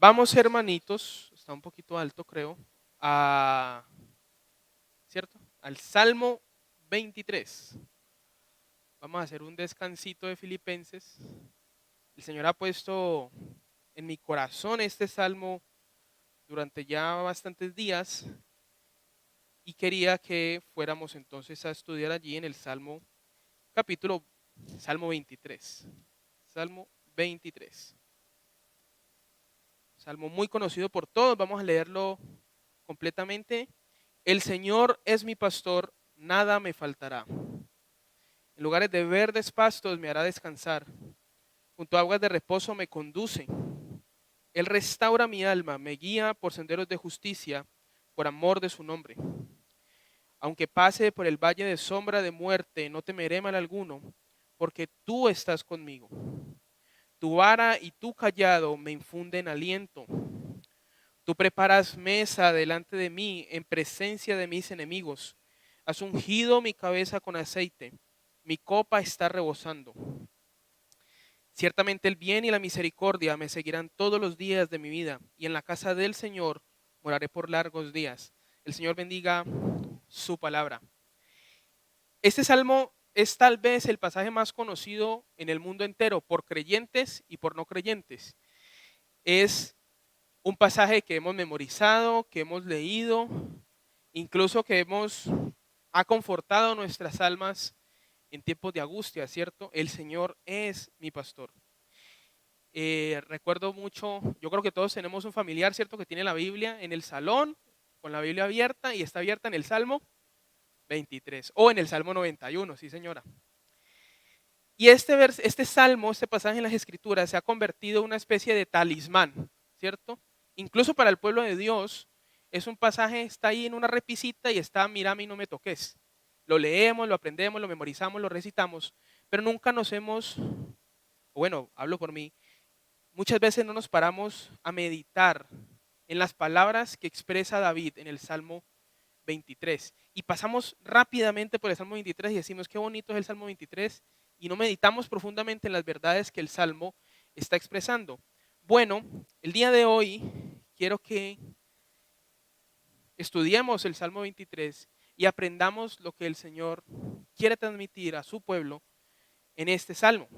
Vamos, hermanitos, está un poquito alto, creo, ¿cierto? Al Salmo 23. Vamos a hacer un descansito de Filipenses. El Señor ha puesto en mi corazón este salmo durante ya bastantes días y quería que fuéramos entonces a estudiar allí en el Salmo 23. Salmo 23. Salmo muy conocido por todos, vamos a leerlo completamente. El Señor es mi pastor, nada me faltará. En lugares de verdes pastos me hará descansar. Junto a aguas de reposo me conduce. Él restaura mi alma, me guía por senderos de justicia, por amor de su nombre. Aunque pase por el valle de sombra de muerte, no temeré mal alguno, porque tú estás conmigo. Tu vara y tu cayado me infunden aliento. Tú preparas mesa delante de mí en presencia de mis enemigos. Has ungido mi cabeza con aceite. Mi copa está rebosando. Ciertamente el bien y la misericordia me seguirán todos los días de mi vida, y en la casa del Señor moraré por largos días. El Señor bendiga su palabra. Este salmo es tal vez el pasaje más conocido en el mundo entero por creyentes y por no creyentes. Es un pasaje que hemos memorizado, que hemos leído, incluso que ha confortado nuestras almas en tiempos de angustia, ¿cierto? El Señor es mi pastor. Recuerdo mucho, yo creo que todos tenemos un familiar, ¿cierto? Que tiene la Biblia en el salón, con la Biblia abierta y está abierta en el Salmo 23 o en el Salmo 91, sí señora. Y este salmo, este pasaje en las Escrituras se ha convertido en una especie de talismán, ¿cierto? Incluso para el pueblo de Dios es un pasaje, está ahí en una repisita y está, mírame y no me toques. Lo leemos, lo aprendemos, lo memorizamos, lo recitamos, pero nunca bueno, hablo por mí, muchas veces no nos paramos a meditar en las palabras que expresa David en el Salmo 23. Y pasamos rápidamente por el Salmo 23 y decimos qué bonito es el Salmo 23 y no meditamos profundamente en las verdades que el Salmo está expresando. Bueno, el día de hoy quiero que estudiemos el Salmo 23 y aprendamos lo que el Señor quiere transmitir a su pueblo en este Salmo.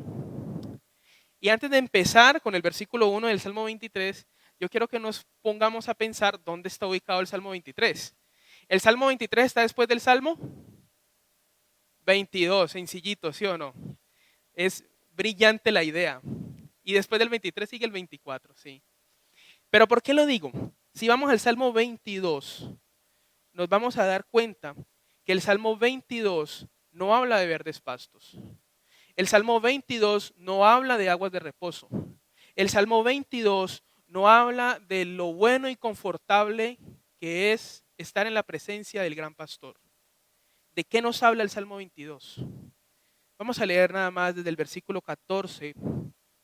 Y antes de empezar con el versículo 1 del Salmo 23, yo quiero que nos pongamos a pensar dónde está ubicado el Salmo 23. El Salmo 23 está después del Salmo 22, sencillito, ¿sí o no? Es brillante la idea. Y después del 23 sigue el 24, sí. Pero ¿por qué lo digo? Si vamos al Salmo 22, nos vamos a dar cuenta que el Salmo 22 no habla de verdes pastos. El Salmo 22 no habla de aguas de reposo. El Salmo 22 no habla de lo bueno y confortable que es estar en la presencia del gran pastor. ¿De qué nos habla el Salmo 22? Vamos a leer nada más desde el versículo 14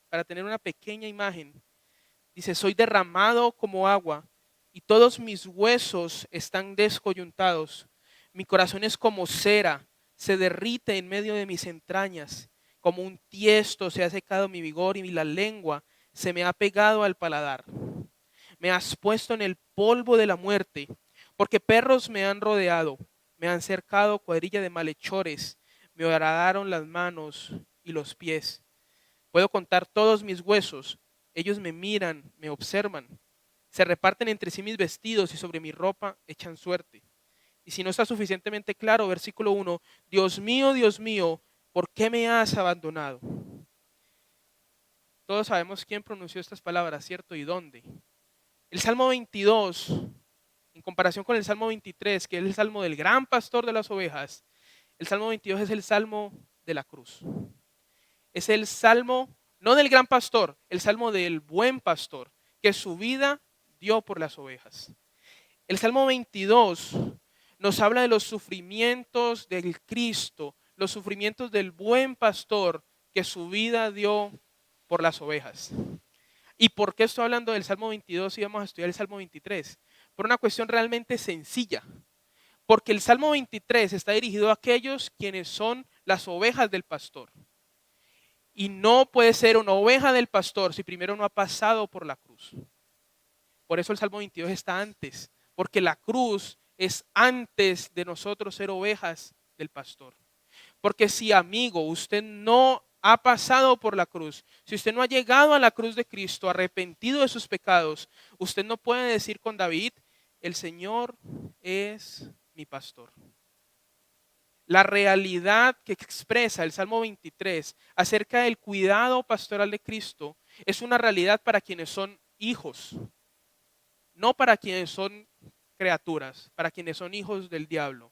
para tener una pequeña imagen. Dice, soy derramado como agua y todos mis huesos están descoyuntados. Mi corazón es como cera, se derrite en medio de mis entrañas. Como un tiesto se ha secado mi vigor y la lengua se me ha pegado al paladar. Me has puesto en el polvo de la muerte, porque perros me han rodeado, me han cercado cuadrilla de malhechores, me horadaron las manos y los pies. Puedo contar todos mis huesos, ellos me miran, me observan, se reparten entre sí mis vestidos y sobre mi ropa echan suerte. Y si no está suficientemente claro, versículo 1, Dios mío, ¿por qué me has abandonado? Todos sabemos quién pronunció estas palabras, ¿cierto? ¿Y dónde? El Salmo 22, en comparación con el Salmo 23, que es el Salmo del gran pastor de las ovejas, el Salmo 22 es el Salmo de la cruz. Es el Salmo, no del gran pastor, el Salmo del buen pastor, que su vida dio por las ovejas. El Salmo 22 nos habla de los sufrimientos del Cristo, los sufrimientos del buen pastor que su vida dio por las ovejas. ¿Y por qué estoy hablando del Salmo 22 y vamos a estudiar el Salmo 23? Por una cuestión realmente sencilla. Porque el Salmo 23 está dirigido a aquellos quienes son las ovejas del pastor. Y no puede ser una oveja del pastor si primero no ha pasado por la cruz. Por eso el Salmo 22 está antes, porque la cruz es antes de nosotros ser ovejas del pastor. Porque si, amigo, usted no ha pasado por la cruz, si usted no ha llegado a la cruz de Cristo, arrepentido de sus pecados, usted no puede decir con David, el Señor es mi pastor. La realidad que expresa el Salmo 23 acerca del cuidado pastoral de Cristo es una realidad para quienes son hijos, no para quienes son criaturas, para quienes son hijos del diablo.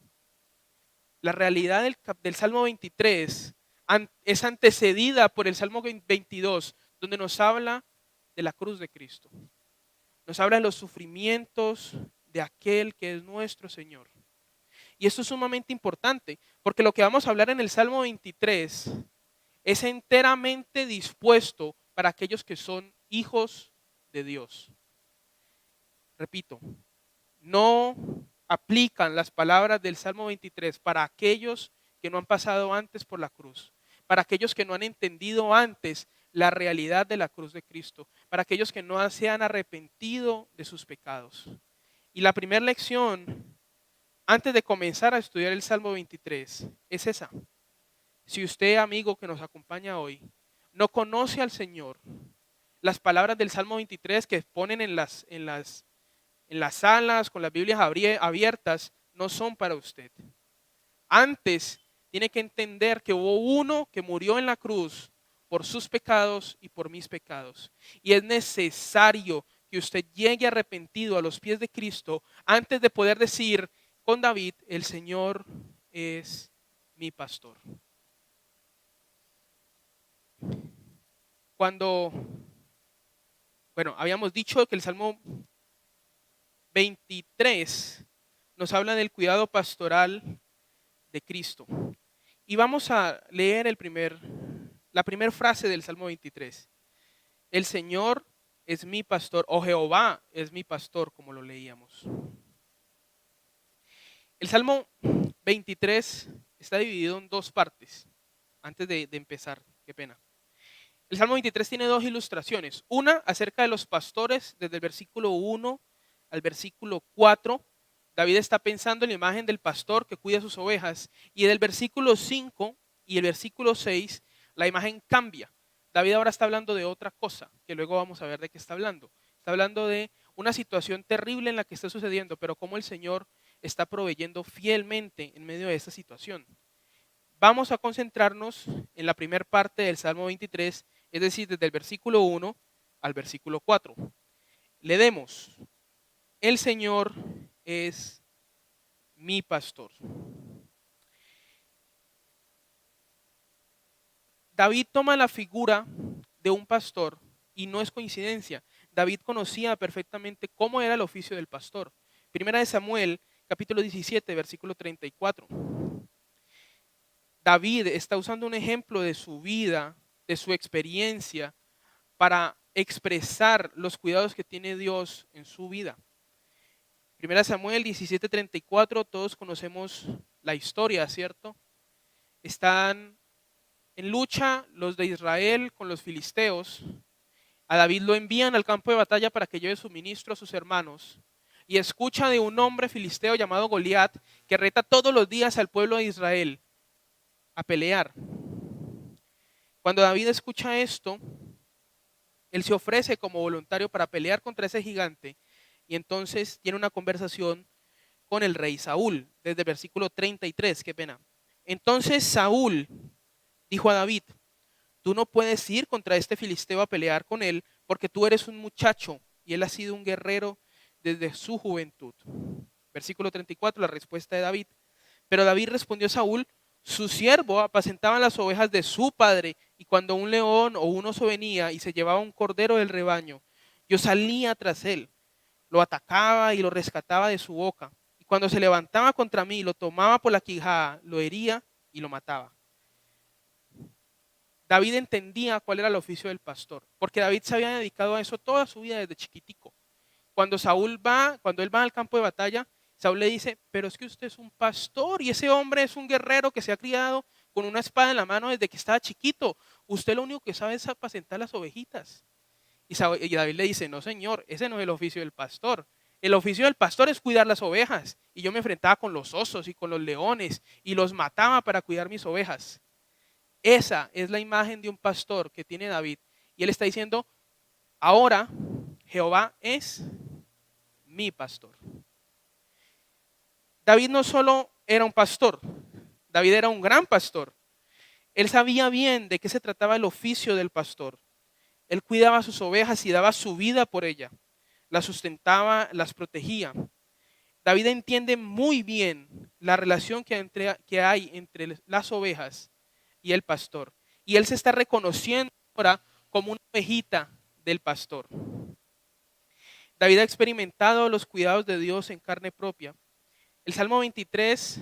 La realidad del Salmo 23 es antecedida por el Salmo 22, donde nos habla de la cruz de Cristo. Nos habla de los sufrimientos de aquel que es nuestro Señor. Y esto es sumamente importante, porque lo que vamos a hablar en el Salmo 23 es enteramente dispuesto para aquellos que son hijos de Dios. Repito, no aplican las palabras del Salmo 23 para aquellos que no han pasado antes por la cruz, para aquellos que no han entendido antes la realidad de la cruz de Cristo, para aquellos que no se han arrepentido de sus pecados. Y la primera lección, antes de comenzar a estudiar el Salmo 23, es esa. Si usted, amigo que nos acompaña hoy, no conoce al Señor, las palabras del Salmo 23 que ponen en las salas con las Biblias abiertas no son para usted. Antes tiene que entender que hubo uno que murió en la cruz por sus pecados y por mis pecados. Y es necesario que usted llegue arrepentido a los pies de Cristo antes de poder decir con David, el Señor es mi pastor. Habíamos dicho que el Salmo 23 nos habla del cuidado pastoral de Cristo. Y vamos a leer la primera frase del Salmo 23. El Señor es mi pastor, o Jehová es mi pastor, como lo leíamos. El Salmo 23 está dividido en dos partes. Antes de empezar, qué pena. El Salmo 23 tiene dos ilustraciones. Una acerca de los pastores, desde el versículo 1 al versículo 4. David está pensando en la imagen del pastor que cuida sus ovejas. Y del versículo 5 y el versículo 6, la imagen cambia. David ahora está hablando de otra cosa, que luego vamos a ver de qué está hablando. Está hablando de una situación terrible en la que está sucediendo, pero cómo el Señor está proveyendo fielmente en medio de esta situación. Vamos a concentrarnos en la primera parte del Salmo 23, es decir, desde el versículo 1 al versículo 4. Leemos, el Señor es mi pastor. David toma la figura de un pastor y no es coincidencia. David conocía perfectamente cómo era el oficio del pastor. Primera de Samuel, capítulo 17, versículo 34. David está usando un ejemplo de su vida, de su experiencia, para expresar los cuidados que tiene Dios en su vida. Primera Samuel 17:34, todos conocemos la historia, ¿cierto? Están en lucha los de Israel con los filisteos. A David lo envían al campo de batalla para que lleve suministro a sus hermanos. Y escucha de un hombre filisteo llamado Goliat que reta todos los días al pueblo de Israel a pelear. Cuando David escucha esto, él se ofrece como voluntario para pelear contra ese gigante y entonces tiene una conversación con el rey Saúl, desde el versículo 33, qué pena. Entonces Saúl dijo a David, tú no puedes ir contra este filisteo a pelear con él porque tú eres un muchacho y él ha sido un guerrero desde su juventud. Versículo 34, la respuesta de David. Pero David respondió a Saúl, su siervo apacentaba las ovejas de su padre y cuando un león o un oso venía y se llevaba un cordero del rebaño, yo salía tras él, lo atacaba y lo rescataba de su boca. Y cuando se levantaba contra mí, lo tomaba por la quijada, lo hería y lo mataba. David entendía cuál era el oficio del pastor, porque David se había dedicado a eso toda su vida desde chiquitico. Cuando él va al campo de batalla, Saúl le dice, pero es que usted es un pastor y ese hombre es un guerrero que se ha criado con una espada en la mano desde que estaba chiquito. Usted lo único que sabe es apacentar las ovejitas. Y David le dice, no señor, ese no es el oficio del pastor. El oficio del pastor es cuidar las ovejas. Y yo me enfrentaba con los osos y con los leones y los mataba para cuidar mis ovejas. Esa es la imagen de un pastor que tiene David. Y él está diciendo, ahora Jehová es mi pastor. David no solo era un pastor, David era un gran pastor. Él sabía bien de qué se trataba el oficio del pastor. Él cuidaba sus ovejas y daba su vida por ella. Las sustentaba, las protegía. David entiende muy bien la relación que hay entre las ovejas y el pastor. Y él se está reconociendo ahora como una ovejita del pastor. David ha experimentado los cuidados de Dios en carne propia. El Salmo 23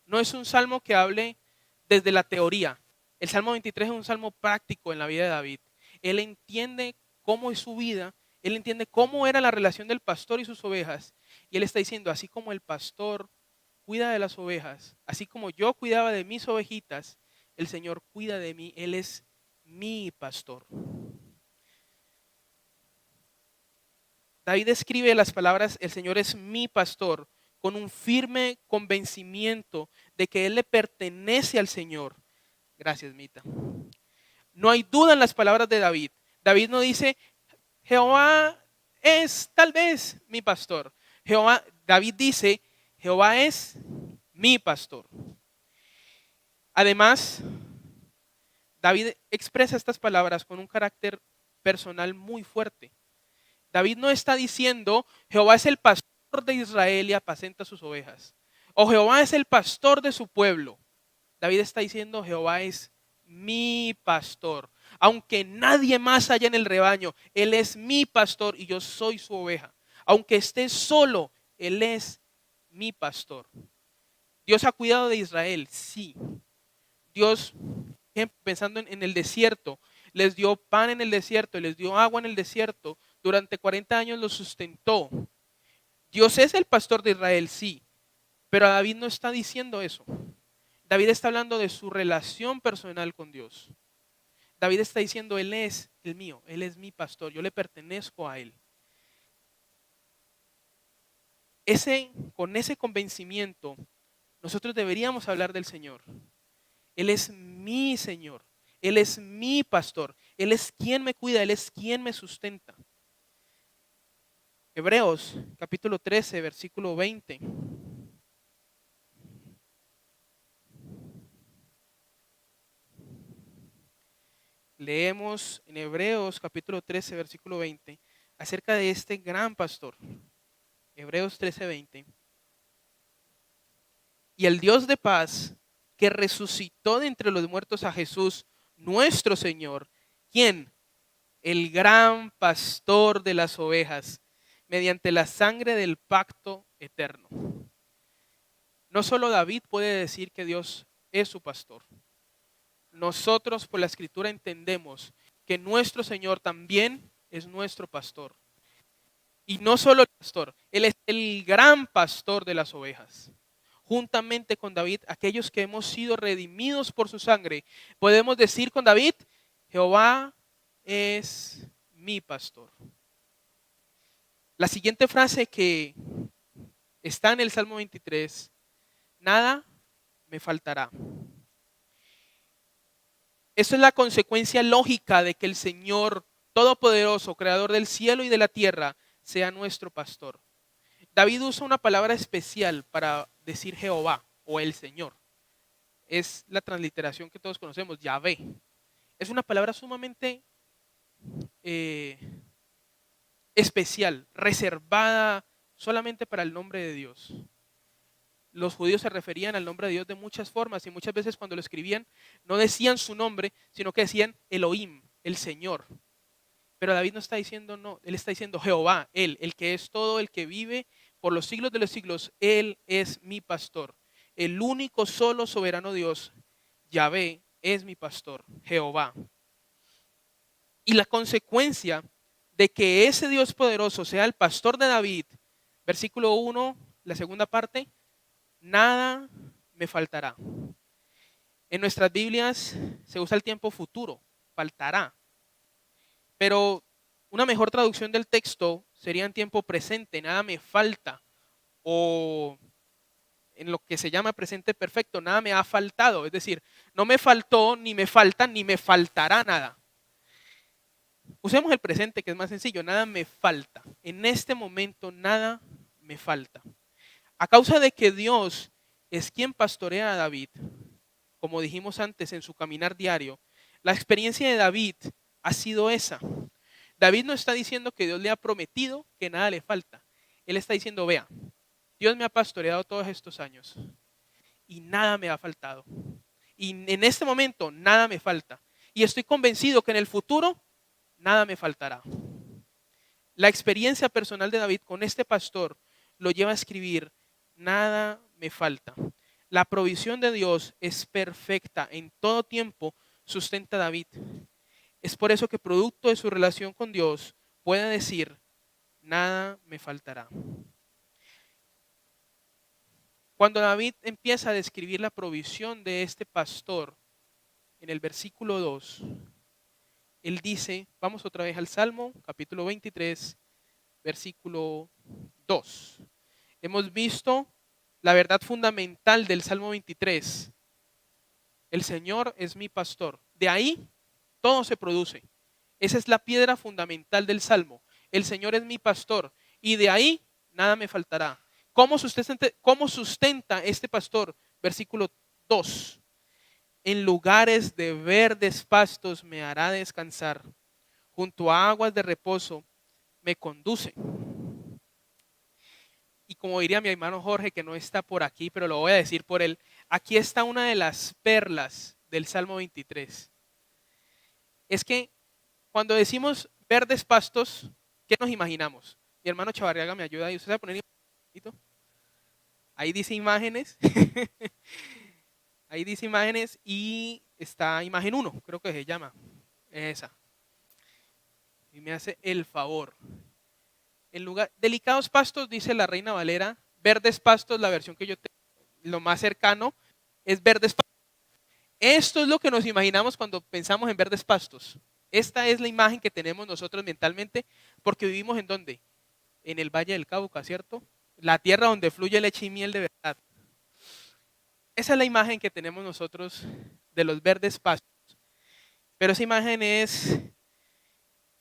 no es un salmo que hable desde la teoría. El Salmo 23 es un salmo práctico en la vida de David. Él entiende cómo es su vida, él entiende cómo era la relación del pastor y sus ovejas. Y él está diciendo, así como el pastor cuida de las ovejas, así como yo cuidaba de mis ovejitas, el Señor cuida de mí, Él es mi pastor. David escribe las palabras, el Señor es mi pastor, con un firme convencimiento de que Él le pertenece al Señor. Gracias, Mita. No hay duda en las palabras de David. David no dice, Jehová es tal vez mi pastor. David dice, Jehová es mi pastor. Además, David expresa estas palabras con un carácter personal muy fuerte. David no está diciendo, Jehová es el pastor de Israel y apacenta sus ovejas. O Jehová es el pastor de su pueblo. David está diciendo, Jehová es mi pastor. Aunque nadie más haya en el rebaño, Él es mi pastor y yo soy su oveja. Aunque esté solo, Él es mi pastor. Dios ha cuidado de Israel, sí. Dios, pensando en el desierto, les dio pan en el desierto, les dio agua en el desierto. Durante 40 años los sustentó. Dios es el pastor de Israel, sí. Pero David no está diciendo eso. David está hablando de su relación personal con Dios. David está diciendo, Él es el mío, Él es mi pastor, yo le pertenezco a Él. Con ese convencimiento, nosotros deberíamos hablar del Señor. Él es mi Señor, Él es mi pastor, Él es quien me cuida, Él es quien me sustenta. Hebreos capítulo 13, versículo 20. Leemos en Hebreos capítulo 13, versículo 20, acerca de este gran pastor. Hebreos 13, 20. Y el Dios de paz, que resucitó de entre los muertos a Jesús, nuestro Señor, ¿quién? El gran pastor de las ovejas, mediante la sangre del pacto eterno. No solo David puede decir que Dios es su pastor. Nosotros por la Escritura entendemos que nuestro Señor también es nuestro pastor. Y no solo el pastor, Él es el gran pastor de las ovejas. Juntamente con David, aquellos que hemos sido redimidos por su sangre, podemos decir con David, Jehová es mi pastor. La siguiente frase que está en el Salmo 23, nada me faltará. Eso es la consecuencia lógica de que el Señor Todopoderoso, Creador del cielo y de la tierra, sea nuestro pastor. David usa una palabra especial para decir Jehová o el Señor. Es la transliteración que todos conocemos, Yahvé. Es una palabra sumamente especial, reservada solamente para el nombre de Dios. Los judíos se referían al nombre de Dios de muchas formas y muchas veces cuando lo escribían no decían su nombre, sino que decían Elohim, el Señor. Pero David no está diciendo no, él está diciendo Jehová, Él, el que es todo, el que vive por los siglos de los siglos, Él es mi pastor. El único solo soberano Dios, Yahvé, es mi pastor, Jehová. Y la consecuencia de que ese Dios poderoso sea el pastor de David, versículo 1, la segunda parte, nada me faltará. En nuestras Biblias se usa el tiempo futuro, faltará. Pero Una mejor traducción del texto sería en tiempo presente, nada me falta, o en lo que se llama presente perfecto, nada me ha faltado. Es decir, no me faltó, ni me falta, ni me faltará nada. Usemos el presente, que es más sencillo, nada me falta. En este momento nada me falta. A causa de que Dios es quien pastorea a David, como dijimos antes en su caminar diario, la experiencia de David ha sido esa. David no está diciendo que Dios le ha prometido que nada le falta. Él está diciendo, vea, Dios me ha pastoreado todos estos años y nada me ha faltado. Y en este momento nada me falta. Y estoy convencido que en el futuro nada me faltará. La experiencia personal de David con este pastor lo lleva a escribir, nada me falta. La provisión de Dios es perfecta en todo tiempo, sustenta David. Es por eso que producto de su relación con Dios puede decir, nada me faltará. Cuando David empieza a describir la provisión de este pastor en el versículo 2, él dice, vamos otra vez al Salmo, capítulo 23, versículo 2. Hemos visto la verdad fundamental del Salmo 23. El Señor es mi pastor. De ahí todo se produce. Esa es la piedra fundamental del Salmo. El Señor es mi pastor. Y de ahí nada me faltará. ¿Cómo sustenta este pastor? Versículo 2. En lugares de verdes pastos me hará descansar. Junto a aguas de reposo me conduce. Y como diría mi hermano Jorge, que no está por aquí, pero lo voy a decir por él, aquí está una de las perlas del Salmo 23. Es que cuando decimos verdes pastos, ¿qué nos imaginamos? Mi hermano Chavarriaga me ayuda y usted sabe poner imágenes. Ahí dice imágenes. Ahí dice imágenes y está imagen 1, creo que se llama. Esa. Y me hace el favor. En lugar, delicados pastos, dice la Reina Valera. Verdes pastos, la versión que yo tengo, lo más cercano, es verdes pastos. Esto es lo que nos imaginamos cuando pensamos en verdes pastos. Esta es la imagen que tenemos nosotros mentalmente, porque vivimos en ¿dónde? En el Valle del Cauca, ¿cierto? La tierra donde fluye leche y miel de verdad. Esa es la imagen que tenemos nosotros de los verdes pastos. Pero esa imagen es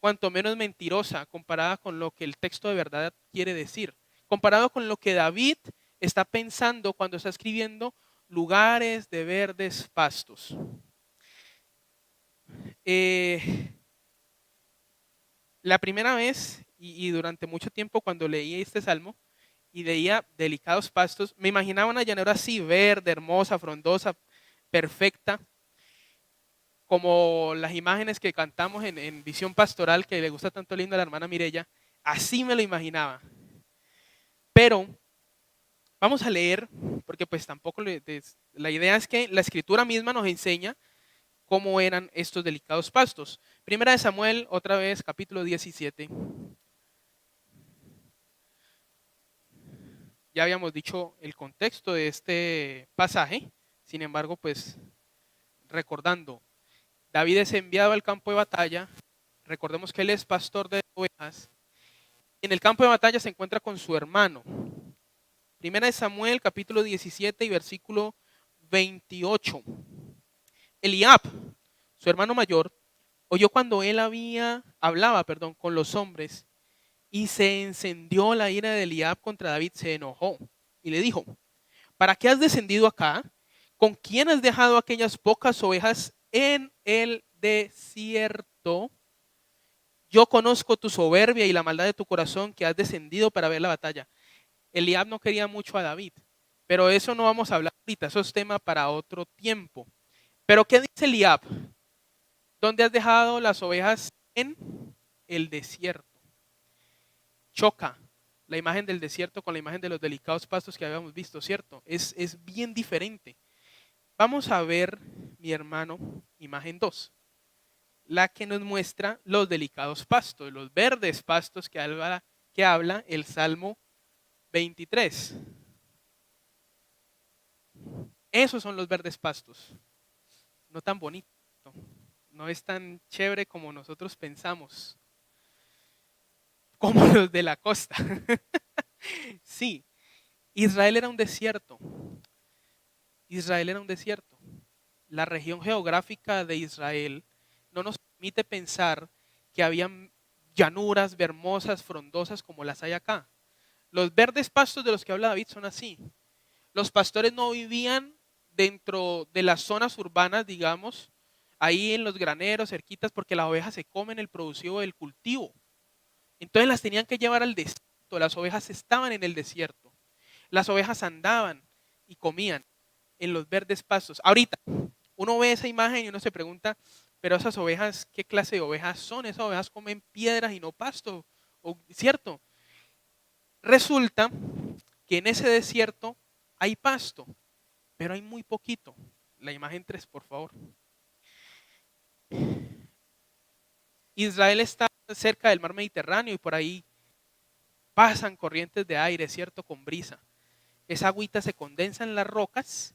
cuanto menos mentirosa comparada con lo que el texto de verdad quiere decir. Comparado con lo que David está pensando cuando está escribiendo lugares de verdes pastos. La primera vez y durante mucho tiempo cuando leía este salmo y veía delicados pastos, me imaginaba una llanura así, verde, hermosa, frondosa, perfecta, como las imágenes que cantamos en Visión Pastoral, que le gusta tanto lindo a la hermana Mirella. Así me lo imaginaba. Pero vamos a leer, porque pues tampoco la idea es que la escritura misma nos enseña cómo eran estos delicados pastos. Primera de Samuel, otra vez, capítulo 17. Ya habíamos dicho el contexto de este pasaje, sin embargo, pues recordando, David es enviado al campo de batalla, recordemos que él es pastor de ovejas, en el campo de batalla se encuentra con su hermano. Primera de Samuel, capítulo 17 y versículo 28. Eliab, su hermano mayor, oyó cuando él hablaba con los hombres y se encendió la ira de Eliab contra David, se enojó y le dijo, ¿para qué has descendido acá? ¿Con quién has dejado aquellas pocas ovejas en el desierto? Yo conozco tu soberbia y la maldad de tu corazón que has descendido para ver la batalla. Eliab no quería mucho a David, pero eso no vamos a hablar ahorita, eso es tema para otro tiempo. Pero ¿qué dice Eliab? ¿Dónde has dejado las ovejas? En el desierto. Choca la imagen del desierto con la imagen de los delicados pastos que habíamos visto, ¿cierto? Es bien diferente. Vamos a ver, mi hermano, imagen 2, la que nos muestra los delicados pastos, los verdes pastos que habla el Salmo 23. Esos son los verdes pastos. No tan bonito, no es tan chévere como nosotros pensamos. como los de la costa. Sí, Israel era un desierto. Israel era un desierto. La región geográfica de Israel no nos permite pensar que habían llanuras hermosas, frondosas como las hay acá. Los verdes pastos de los que habla David son así. Los pastores no vivían dentro de las zonas urbanas, digamos, ahí en los graneros, cerquitas, porque las ovejas se comen el producido del cultivo. Entonces las tenían que llevar al desierto. Las ovejas estaban en el desierto. Las ovejas andaban y comían en los verdes pastos. Ahorita, uno ve esa imagen y uno se pregunta, pero esas ovejas, ¿qué clase de ovejas son? Esas ovejas comen piedras y no pasto, ¿cierto? Resulta que en ese desierto hay pasto, pero hay muy poquito. La imagen 3, por favor. Israel está cerca del mar Mediterráneo y por ahí pasan corrientes de aire, ¿cierto? Con brisa. Esa agüita se condensa en las rocas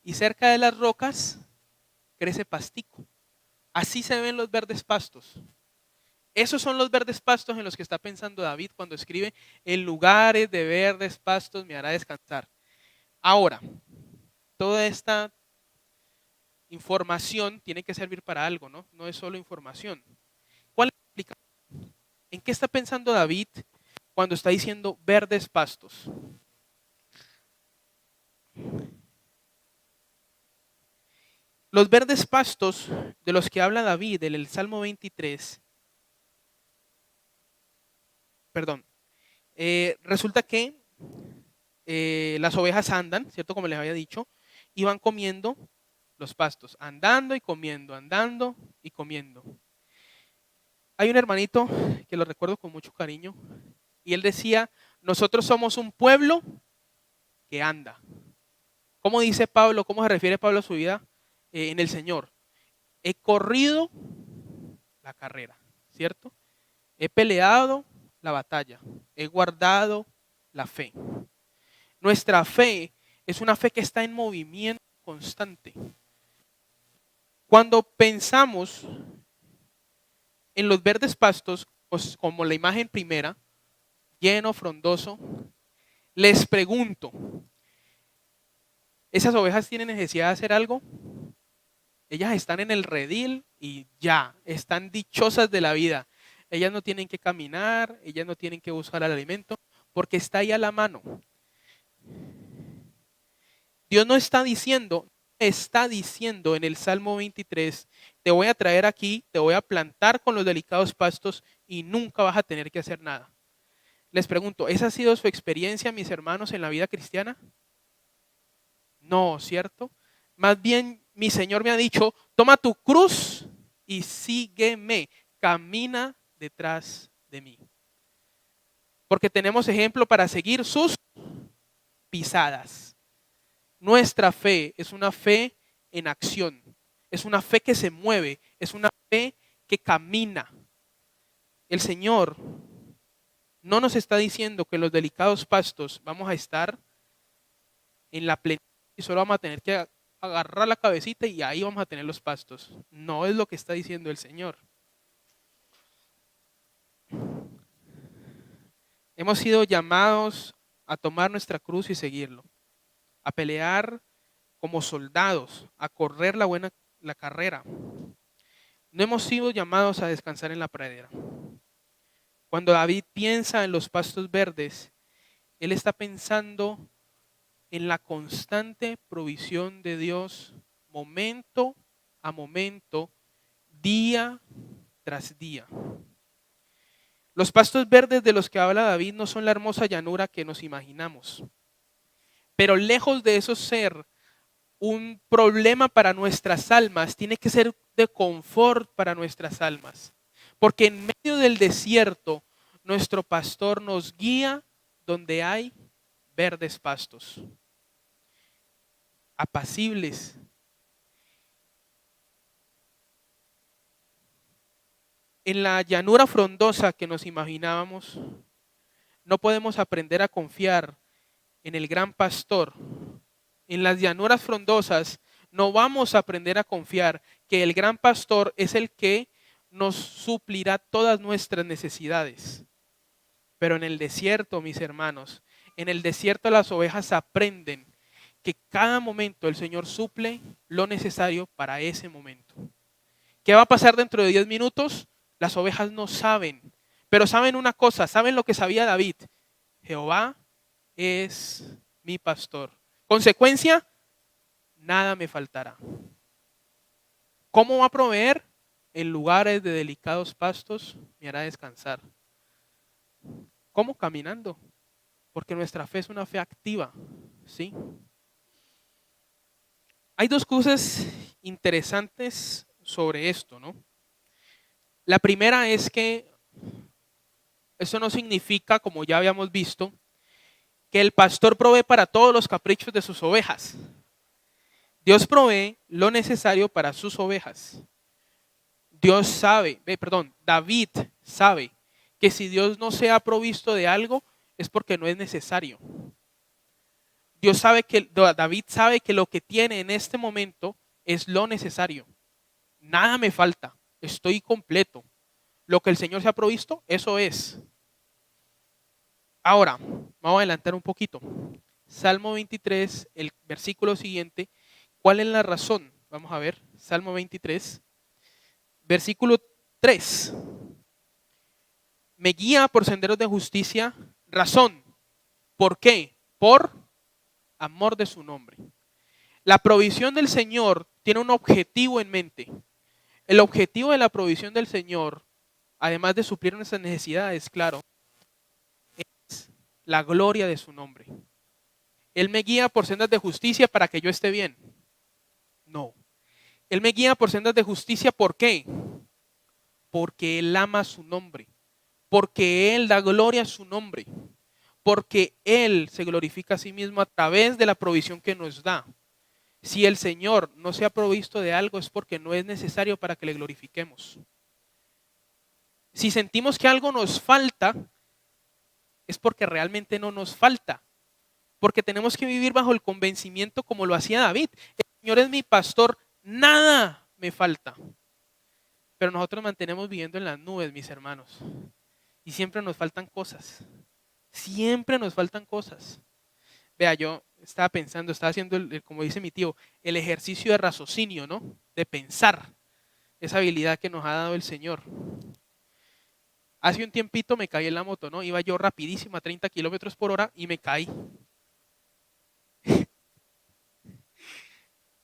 y cerca de las rocas crece pastico. Así se ven los verdes pastos. Esos son los verdes pastos en los que está pensando David cuando escribe: en lugares de verdes pastos me hará descansar. Ahora, toda esta información tiene que servir para algo, ¿no? No es solo información. ¿Cuál es la explicación? ¿En qué está pensando David cuando está diciendo verdes pastos? Los verdes pastos de los que habla David en el Salmo 23, resulta que las ovejas andan, ¿cierto? Como les había dicho, y van comiendo los pastos, andando y comiendo, andando y comiendo. Hay un hermanito que lo recuerdo con mucho cariño y él decía: nosotros somos un pueblo que anda. ¿Cómo dice Pablo? ¿Cómo se refiere Pablo a su vida en el Señor? He corrido la carrera, ¿cierto? He peleado la batalla, he guardado la fe. Nuestra fe es una fe que está en movimiento constante. Cuando pensamos en los verdes pastos, pues, como la imagen primera, lleno, frondoso, les pregunto, ¿esas ovejas tienen necesidad de hacer algo? Ellas están en el redil y ya, están dichosas de la vida. Ellas no tienen que caminar, ellas no tienen que buscar el alimento, porque está ahí a la mano. Dios no está diciendo en el Salmo 23, te voy a traer aquí, te voy a plantar con los delicados pastos y nunca vas a tener que hacer nada. Les pregunto, ¿esa ha sido su experiencia, mis hermanos, en la vida cristiana? No, ¿cierto? Más bien, mi Señor me ha dicho, toma tu cruz y sígueme, camina detrás de mí. Porque tenemos ejemplo para seguir sus pisadas. Nuestra fe es una fe en acción, es una fe que se mueve, es una fe que camina. El Señor no nos está diciendo que los delicados pastos vamos a estar en la plenitud y solo vamos a tener que agarrar la cabecita y ahí vamos a tener los pastos. No es lo que está diciendo el Señor. Hemos sido llamados a tomar nuestra cruz y seguirlo, a pelear como soldados, a correr la carrera. No hemos sido llamados a descansar en la pradera. Cuando David piensa en los pastos verdes, él está pensando en la constante provisión de Dios, momento a momento, día tras día. Los pastos verdes de los que habla David no son la hermosa llanura que nos imaginamos, pero lejos de eso ser un problema para nuestras almas, tiene que ser de confort para nuestras almas. Porque en medio del desierto, nuestro pastor nos guía donde hay verdes pastos, apacibles. En la llanura frondosa que nos imaginábamos, no podemos aprender a confiar en el gran pastor. En las llanuras frondosas no vamos a aprender a confiar que el gran pastor es el que nos suplirá todas nuestras necesidades. Pero en el desierto, mis hermanos, en el desierto las ovejas aprenden que cada momento el Señor suple lo necesario para ese momento. ¿Qué va a pasar dentro de 10 minutos? Las ovejas no saben, pero saben una cosa, saben lo que sabía David. Jehová es mi pastor. Consecuencia, nada me faltará. ¿Cómo va a proveer? En lugares de delicados pastos me hará descansar. ¿Cómo? Caminando. Porque nuestra fe es una fe activa, ¿sí? Hay dos cosas interesantes sobre esto, ¿no? La primera es que eso no significa, como ya habíamos visto, que el pastor provee para todos los caprichos de sus ovejas. Dios provee lo necesario para sus ovejas. David sabe que si Dios no se ha provisto de algo es porque no es necesario. David sabe que lo que tiene en este momento es lo necesario. Nada me falta, estoy completo. Lo que el Señor se ha provisto, eso es. Ahora, vamos a adelantar un poquito. Salmo 23, el versículo siguiente. ¿Cuál es la razón? Vamos a ver, Salmo 23, versículo 3. Me guía por senderos de justicia. Razón. ¿Por qué? Por amor de su nombre. La provisión del Señor tiene un objetivo en mente. El objetivo de la provisión del Señor, además de suplir nuestras necesidades, claro, es la gloria de su nombre. Él me guía por sendas de justicia para que yo esté bien. No. Él me guía por sendas de justicia, ¿por qué? Porque Él ama su nombre. Porque Él da gloria a su nombre. Porque Él se glorifica a sí mismo a través de la provisión que nos da. Si el Señor no se ha provisto de algo es porque no es necesario para que le glorifiquemos. Si sentimos que algo nos falta, es porque realmente no nos falta. Porque tenemos que vivir bajo el convencimiento como lo hacía David. El Señor es mi pastor, nada me falta. Pero nosotros mantenemos viviendo en las nubes, mis hermanos. Y siempre nos faltan cosas. Siempre nos faltan cosas. Vea, yo estaba pensando, estaba haciendo, como dice mi tío, el ejercicio de raciocinio, ¿no? De pensar. Esa habilidad que nos ha dado el Señor. Hace un tiempito me caí en la moto, ¿no? Iba yo rapidísimo a 30 kilómetros por hora y me caí.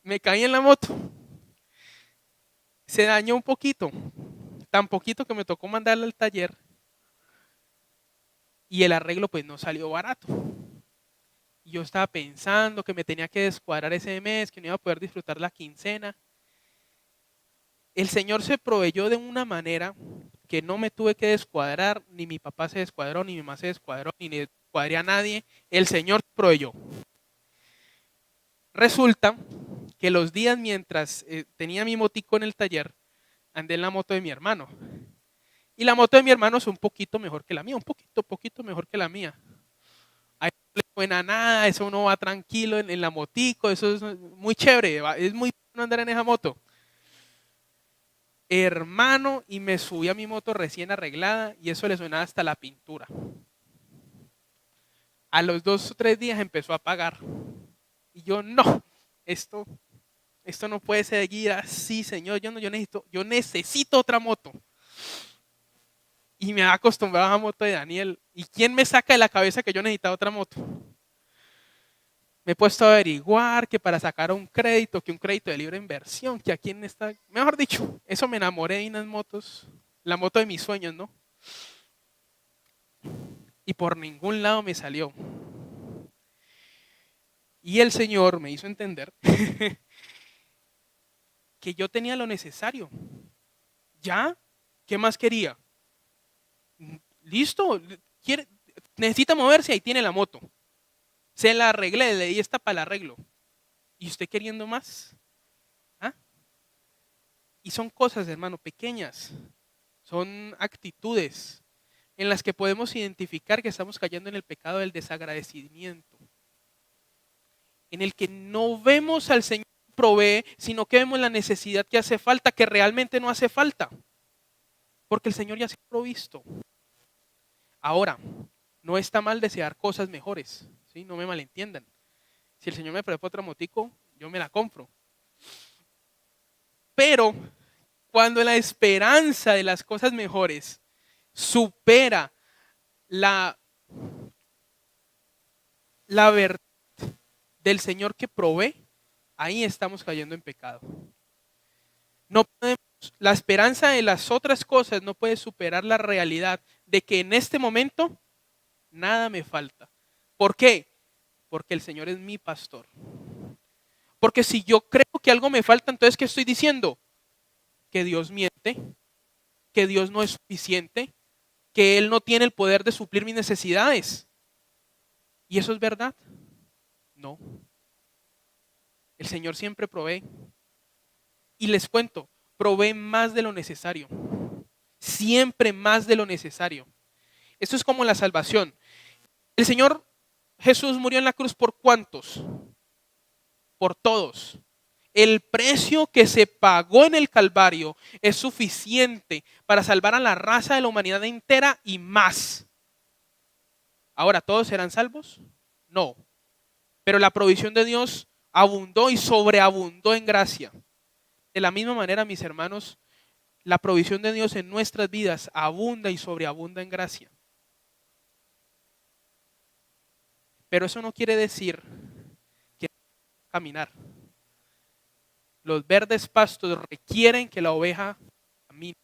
Me caí en la moto. Se dañó un poquito. Tan poquito que me tocó mandarla al taller. Y el arreglo pues no salió barato. Y yo estaba pensando que me tenía que descuadrar ese mes, que no iba a poder disfrutar la quincena. El Señor se proveyó de una manera que no me tuve que descuadrar, ni mi papá se descuadró, ni mi mamá se descuadró, ni le descuadré a nadie. El Señor se proveyó. Resulta que los días mientras tenía mi motico en el taller, andé en la moto de mi hermano. Y la moto de mi hermano es un poquito mejor que la mía, un poquito mejor que la mía. Ahí no le suena nada, eso uno va tranquilo en la motico, eso es muy chévere, es muy bueno andar en esa moto. Hermano, y me subí a mi moto recién arreglada y eso le sonaba hasta la pintura. A los 2 o 3 días empezó a apagar. Y yo, no, esto no puede seguir así, Señor, yo necesito otra moto. Y me ha acostumbrado a la moto de Daniel. ¿Y quién me saca de la cabeza que yo necesitaba otra moto? Me he puesto a averiguar que para sacar un crédito, que un crédito de libre inversión, que aquí en esta, mejor dicho, eso me enamoré de unas motos, la moto de mis sueños, ¿no? Y por ningún lado me salió. Y el Señor me hizo entender que yo tenía lo necesario. ¿Ya? ¿Qué más quería? Listo, necesita moverse, ahí tiene la moto. Se la arreglé, le di esta para el arreglo. ¿Y usted queriendo más? ¿Ah? Y son cosas, hermano, pequeñas. Son actitudes en las que podemos identificar que estamos cayendo en el pecado del desagradecimiento. En el que no vemos al Señor que provee, sino que vemos la necesidad que hace falta, que realmente no hace falta. Porque el Señor ya se ha provisto. Ahora, no está mal desear cosas mejores, ¿sí? No me malentiendan. Si el Señor me prepara otra motico, yo me la compro. Pero cuando la esperanza de las cosas mejores supera la, la verdad del Señor que provee, ahí estamos cayendo en pecado. No podemos, la esperanza de las otras cosas no puede superar la realidad de que en este momento nada me falta. ¿Por qué? Porque el Señor es mi pastor. Porque si yo creo que algo me falta, entonces ¿qué estoy diciendo? Que Dios miente, que Dios no es suficiente, que Él no tiene el poder de suplir mis necesidades. ¿Y eso es verdad? No. El Señor siempre provee. Y les cuento, provee más de lo necesario. Siempre más de lo necesario. Esto es como la salvación. El Señor Jesús murió en la cruz ¿por cuántos? Por todos. El precio que se pagó en el Calvario es suficiente para salvar a la raza de la humanidad entera y más. Ahora, ¿todos serán salvos? No. Pero la provisión de Dios abundó y sobreabundó en gracia. De la misma manera, mis hermanos, la provisión de Dios en nuestras vidas abunda y sobreabunda en gracia. Pero eso no quiere decir que caminar. Los verdes pastos requieren que la oveja camine.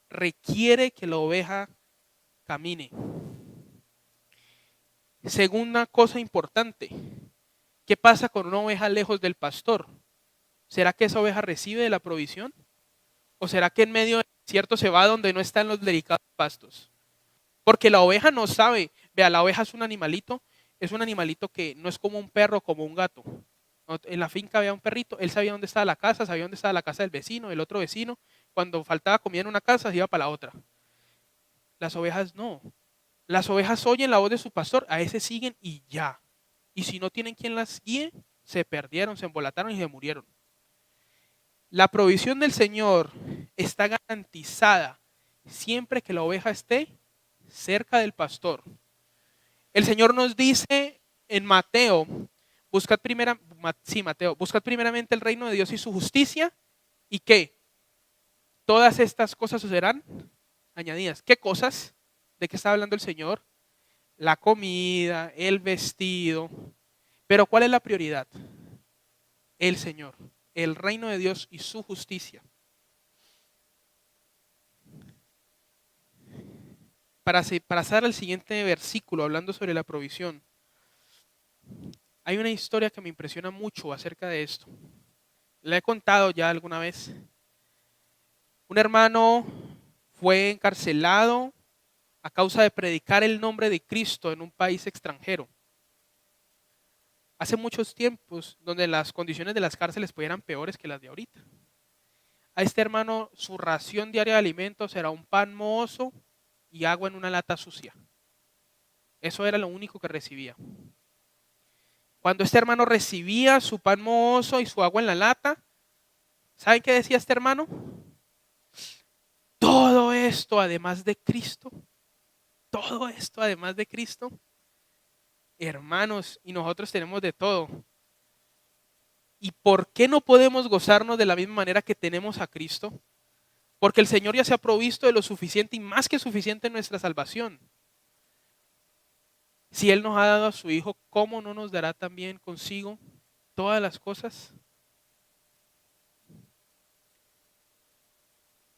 Requiere que la oveja camine. Segunda cosa importante, ¿qué pasa con una oveja lejos del pastor? ¿Será que esa oveja recibe de la provisión? ¿O será que en medio del desierto se va donde no están los delicados pastos? Porque la oveja no sabe. Vea, la oveja es un animalito que no es como un perro, como un gato. En la finca había un perrito, él sabía dónde estaba la casa, sabía dónde estaba la casa del vecino, el otro vecino. Cuando faltaba comida en una casa, se iba para la otra. Las ovejas no. Las ovejas oyen la voz de su pastor, a ese siguen y ya. Y si no tienen quien las guíe, se perdieron, se embolataron y se murieron. La provisión del Señor está garantizada siempre que la oveja esté cerca del pastor. El Señor nos dice en Mateo, buscad primeramente el reino de Dios y su justicia, y que todas estas cosas os serán añadidas. ¿Qué cosas? ¿De qué está hablando el Señor? La comida, el vestido. Pero ¿cuál es la prioridad? El Señor, el reino de Dios y su justicia. Para pasar al siguiente versículo, hablando sobre la provisión, hay una historia que me impresiona mucho acerca de esto. La he contado ya alguna vez. Un hermano fue encarcelado a causa de predicar el nombre de Cristo en un país extranjero. Hace muchos tiempos donde las condiciones de las cárceles pues eran peores que las de ahorita. A este hermano su ración diaria de alimentos era un pan mohoso y agua en una lata sucia. Eso era lo único que recibía. Cuando este hermano recibía su pan mohoso y su agua en la lata, ¿saben qué decía este hermano? Todo esto además de Cristo. Todo esto además de Cristo. Hermanos, y nosotros tenemos de todo. ¿Y por qué no podemos gozarnos de la misma manera que tenemos a Cristo? Porque el Señor ya se ha provisto de lo suficiente y más que suficiente en nuestra salvación. Si Él nos ha dado a su Hijo, ¿cómo no nos dará también consigo todas las cosas?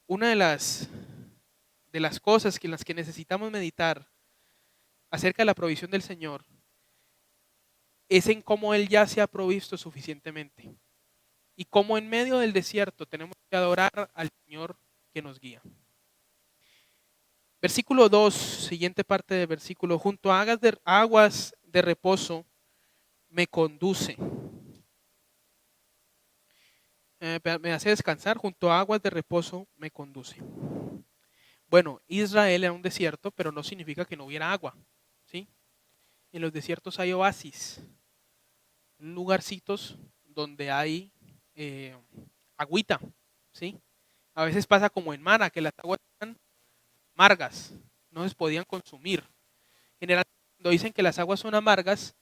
Una de las cosas en las que necesitamos meditar acerca de la provisión del Señor es en cómo Él ya se ha provisto suficientemente y cómo en medio del desierto tenemos que adorar al Señor que nos guía. Versículo 2, siguiente parte del versículo, junto a aguas de reposo me conduce. Me hace descansar, junto a aguas de reposo me conduce. Bueno, Israel era un desierto, pero no significa que no hubiera agua, ¿sí? En los desiertos hay oasis, lugarcitos donde hay agüita, ¿sí? A veces pasa como en Mara, que las aguas están amargas, no se podían consumir. Generalmente cuando dicen que las aguas son amargas,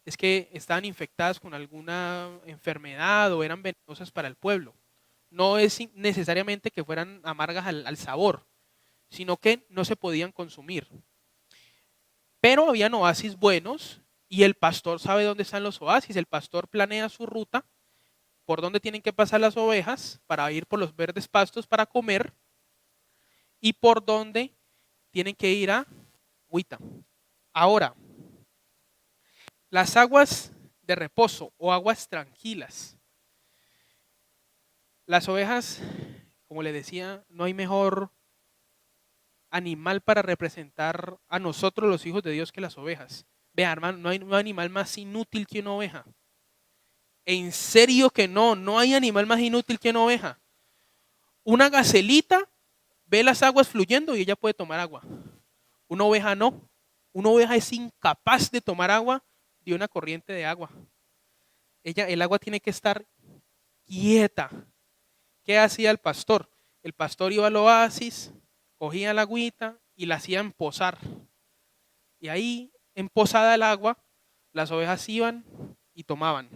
es que estaban infectadas con alguna enfermedad o eran venenosas para el pueblo. No es necesariamente que fueran amargas al sabor, sino que no se podían consumir. Pero habían oasis buenos y el pastor sabe dónde están los oasis. El pastor planea su ruta, por dónde tienen que pasar las ovejas para ir por los verdes pastos para comer y por dónde tienen que ir a agüita. Ahora, las aguas de reposo o aguas tranquilas. Las ovejas, como les decía, no hay mejor animal para representar a nosotros los hijos de Dios que las ovejas. Vean, hermano, no hay un animal más inútil que una oveja. En serio que no, no hay animal más inútil que una oveja. Una gacelita ve las aguas fluyendo y ella puede tomar agua. Una oveja no. Una oveja es incapaz de tomar agua de una corriente de agua. El agua tiene que estar quieta. ¿Qué hacía el pastor? El pastor iba al oasis, cogía la agüita y la hacía empozar. Y ahí, empozada el agua, las ovejas iban y tomaban.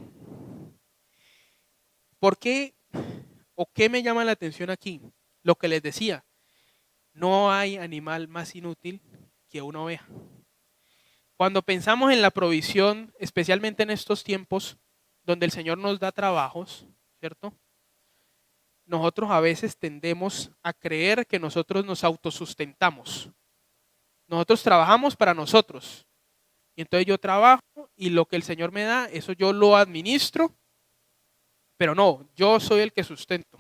¿Por qué o qué me llama la atención aquí? Lo que les decía, no hay animal más inútil que una oveja. Cuando pensamos en la provisión, especialmente en estos tiempos donde el Señor nos da trabajos, ¿cierto? Nosotros a veces tendemos a creer que nosotros nos autosustentamos. Nosotros trabajamos para nosotros. Y entonces yo trabajo y lo que el Señor me da, eso yo lo administro, pero no, yo soy el que sustento.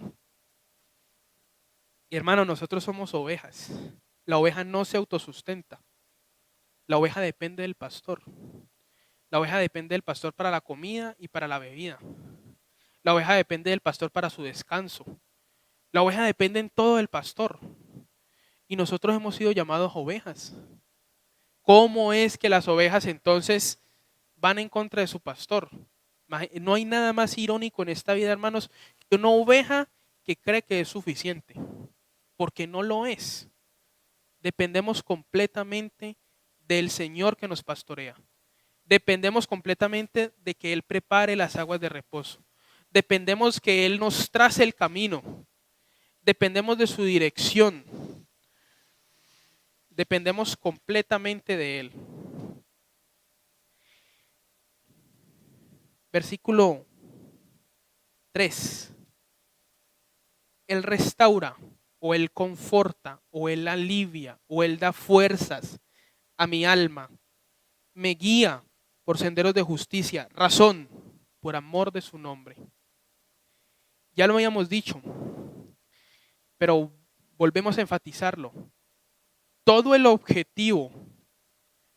Y hermano, nosotros somos ovejas. La oveja no se autosustenta. La oveja depende del pastor. La oveja depende del pastor para la comida y para la bebida. La oveja depende del pastor para su descanso. La oveja depende en todo del pastor. Y nosotros hemos sido llamados ovejas. ¿Cómo es que las ovejas entonces van en contra de su pastor? No hay nada más irónico en esta vida, hermanos, que una oveja que cree que es suficiente, porque no lo es. Dependemos completamente del Señor que nos pastorea. Dependemos completamente de que Él prepare las aguas de reposo. Dependemos que Él nos trace el camino. Dependemos de su dirección. Dependemos completamente de Él. Versículo 3. Él restaura, o Él conforta, o Él alivia, o Él da fuerzas a mi alma. Me guía por senderos de justicia, razón, por amor de su nombre. Ya lo habíamos dicho, pero volvemos a enfatizarlo. Todo el objetivo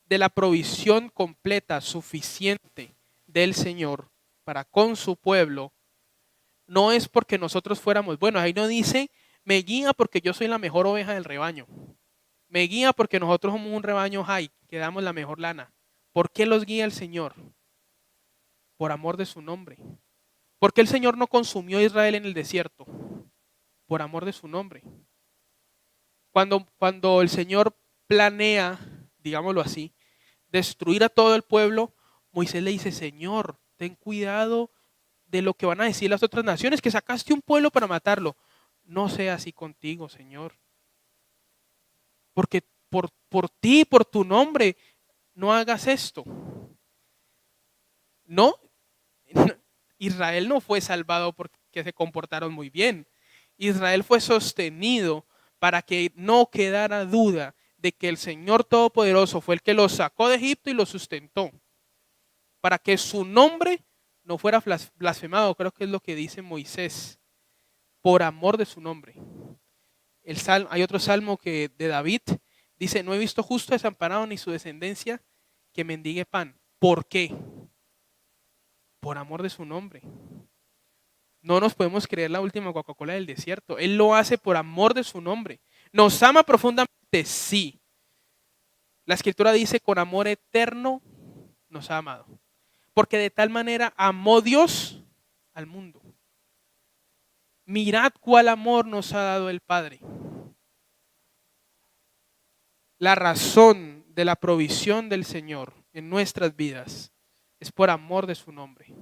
de la provisión completa, suficiente del Señor para con su pueblo, no es porque nosotros fuéramos buenos. Ahí no dice, me guía porque yo soy la mejor oveja del rebaño. Me guía porque nosotros somos un rebaño high, que damos la mejor lana. ¿Por qué los guía el Señor? Por amor de su nombre. ¿Por qué el Señor no consumió a Israel en el desierto? Por amor de su nombre. Cuando el Señor planea, digámoslo así, destruir a todo el pueblo, Moisés le dice, Señor, ten cuidado de lo que van a decir las otras naciones, que sacaste un pueblo para matarlo. No sea así contigo, Señor. Porque por ti, por tu nombre, no hagas esto. No, Israel no fue salvado porque se comportaron muy bien. Israel fue sostenido para que no quedara duda de que el Señor Todopoderoso fue el que los sacó de Egipto y los sustentó. Para que su nombre no fuera blasfemado, creo que es lo que dice Moisés, por amor de su nombre. Hay otro salmo de David, dice, no he visto justo desamparado ni su descendencia que mendigue pan. ¿Por qué? Por amor de su nombre. No nos podemos creer la última Coca-Cola del desierto. Él lo hace por amor de su nombre. ¿Nos ama profundamente? Sí. La Escritura dice, con amor eterno nos ha amado. Porque de tal manera amó Dios al mundo. Mirad cuál amor nos ha dado el Padre. La razón de la provisión del Señor en nuestras vidas es por amor de su nombre.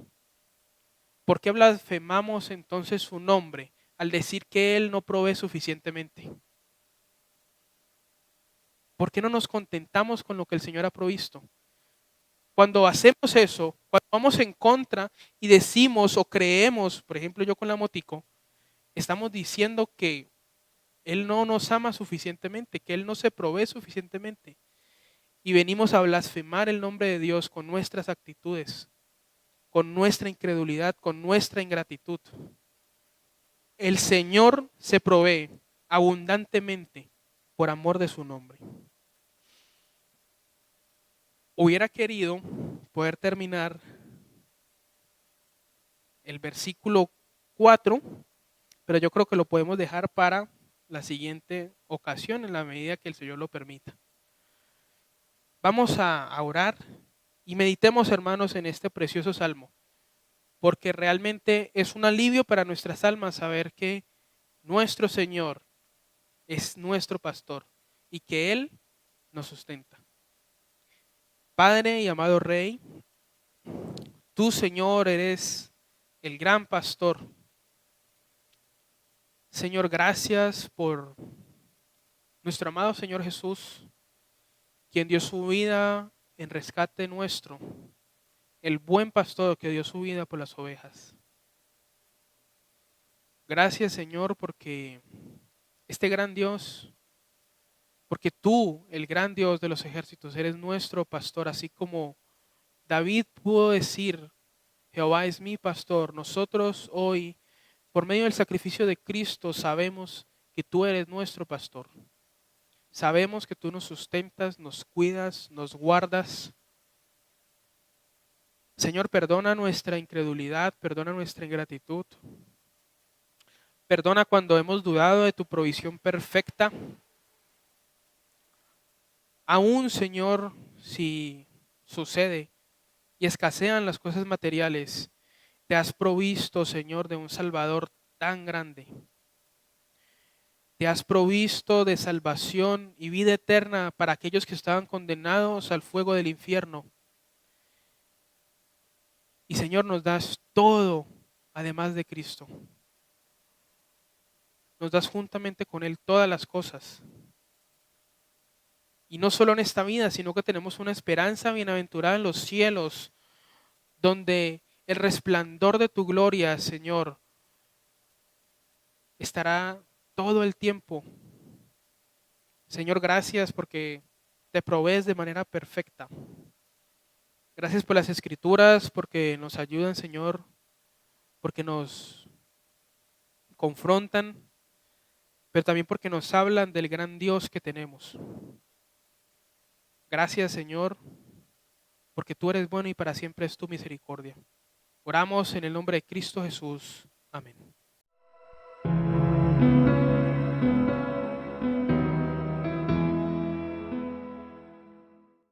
¿Por qué blasfemamos entonces su nombre al decir que Él no provee suficientemente? ¿Por qué no nos contentamos con lo que el Señor ha provisto? Cuando hacemos eso, cuando vamos en contra y decimos o creemos, por ejemplo yo con la motico, estamos diciendo que Él no nos ama suficientemente, que Él no se provee suficientemente. Y venimos a blasfemar el nombre de Dios con nuestras actitudes, con nuestra incredulidad, con nuestra ingratitud. El Señor se provee abundantemente por amor de su nombre. Hubiera querido poder terminar el versículo 4, pero yo creo que lo podemos dejar para la siguiente ocasión en la medida que el Señor lo permita. Vamos a orar y meditemos, hermanos, en este precioso salmo, porque realmente es un alivio para nuestras almas saber que nuestro Señor es nuestro pastor y que Él nos sustenta. Padre y amado Rey, tú, Señor, eres el gran pastor. Señor, gracias por nuestro amado Señor Jesús, quien dio su vida en rescate nuestro, el buen pastor que dio su vida por las ovejas. Gracias, Señor, porque este gran Dios, porque tú, el gran Dios de los ejércitos, eres nuestro pastor, así como David pudo decir, Jehová es mi pastor. Nosotros hoy, por medio del sacrificio de Cristo, sabemos que tú eres nuestro pastor. Sabemos que tú nos sustentas, nos cuidas, nos guardas. Señor, perdona nuestra incredulidad, perdona nuestra ingratitud. Perdona cuando hemos dudado de tu provisión perfecta. Aún, Señor, si sucede y escasean las cosas materiales, te has provisto, Señor, de un Salvador tan grande. Te has provisto de salvación y vida eterna para aquellos que estaban condenados al fuego del infierno. Y Señor, nos das todo, además de Cristo. Nos das juntamente con Él todas las cosas. Y no solo en esta vida, sino que tenemos una esperanza bienaventurada en los cielos, donde el resplandor de tu gloria, Señor, estará todo el tiempo. Señor, gracias porque te provees de manera perfecta. Gracias por las escrituras, porque nos ayudan, Señor, porque nos confrontan, pero también porque nos hablan del gran Dios que tenemos. Gracias, Señor, porque tú eres bueno y para siempre es tu misericordia. Oramos en el nombre de Cristo Jesús. Amén.